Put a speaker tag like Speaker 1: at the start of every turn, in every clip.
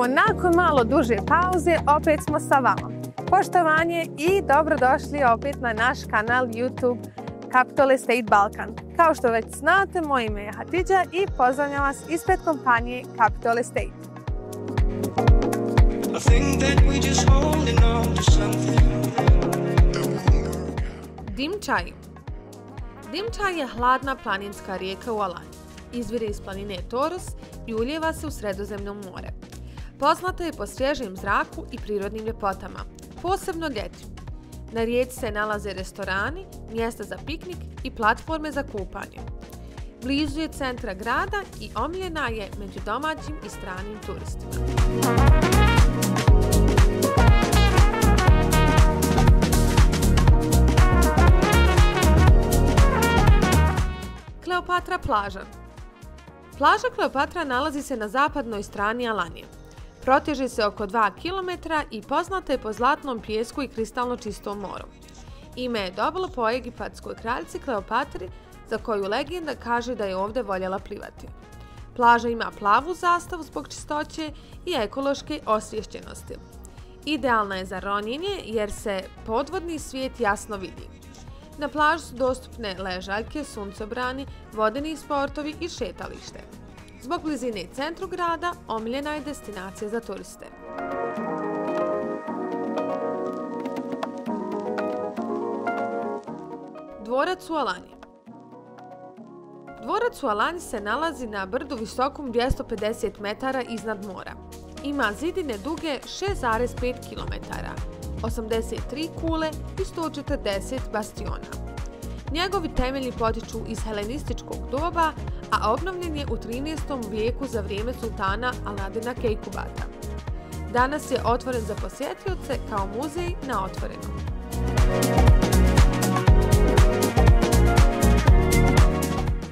Speaker 1: Evo, nakon malo duže pauze, opet smo sa vama. Poštovanje i dobrodošli opet na naš kanal YouTube Capital Estate Balkan. Kao što već znate, moje ime je Hatidža i pozdravljam vas ispred kompanije Capital Estate. Dimčaj. Dimčaj je hladna planinska rijeka u Alanji. Izvire iz planine Toros i ulijeva se u Sredozemno more. Poznata je po svježem zraku i prirodnim ljepotama, posebno ljeti. Na rijeci se nalaze restorani, mjesta za piknik i platforme za kupanje. Blizu je centra grada i omiljena je među domaćim i stranim turistima. Kleopatra plaža. Plaža Kleopatra nalazi se na zapadnoj strani Alanje. Proteže se oko 2 km i poznata je po zlatnom pijesku i kristalno čistom moru. Ime je dobilo po egipatskoj kraljici Kleopatri, za koju legenda kaže da je ovdje voljela plivati. Plaža ima plavu zastavu zbog čistoće i ekološke osviješćenosti. Idealna je za ronjenje jer se podvodni svijet jasno vidi. Na plaži su dostupne ležaljke, suncobrani, vodeni sportovi i šetalište. Zbog blizine centru grada omiljena je destinacija za turiste. Dvorac u Alanji. Dvorac u Alanji se nalazi na brdu visokom 250 metara iznad mora. Ima zidine duge 6,5 km, 83 kule i 140 bastiona. Njegovi temelji potiču iz helenističkog doba, a obnovljen je u 13. vijeku za vrijeme sultana Aladina Kejkubata. Danas je otvoren za posjetioce kao muzej na otvorenom.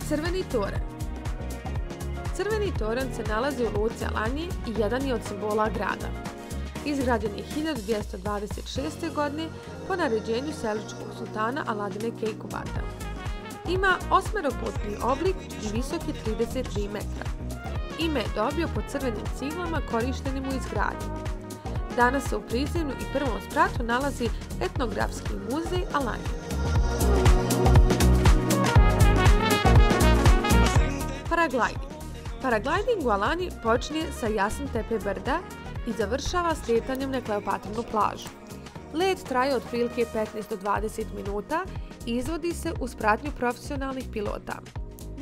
Speaker 1: Crveni toranj. Crveni toranj se nalazi u luci Alanje i jedan je od simbola grada. Izgrađen je 1226. godine po naređenju seljučkog sultana Aladine Kejkubata. Ima osmerokutni oblik i visok je 33 metra. Ime je dobio po crvenim ciglama korištenim u izgradnji. Danas se u prizemlju i prvom spratu nalazi etnografski muzej Alanje. Paragliding. Paragliding u Alanji počinje sa Yasintepe brda i završava slijetanjem na Kleopatrinu plažu. Let traje otprilike 15 do 20 minuta i izvodi se uz pratnju profesionalnih pilota.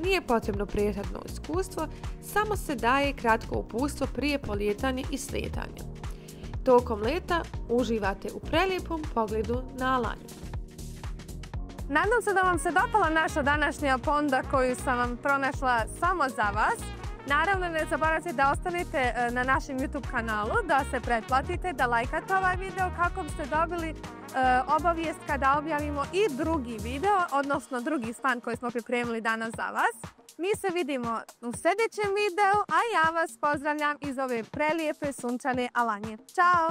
Speaker 1: Nije potrebno prethodno iskustvo, samo se daje kratko uputstvo prije polijetanja i slijetanja. Tokom leta uživate u prelijepom pogledu na Alanju. Nadam se da vam se dopala naša današnja ponuda koju sam vam pronašla samo za vas. Naravno, ne zaboravite da ostanete na našem YouTube kanalu, da se pretplatite, da lajkate ovaj video kako biste dobili obavijest kada objavimo i drugi video, odnosno drugi span koji smo pripremili danas za vas. Mi se vidimo u sljedećem videu, a ja vas pozdravljam iz ove prelijepe sunčane Alanje. Ćao!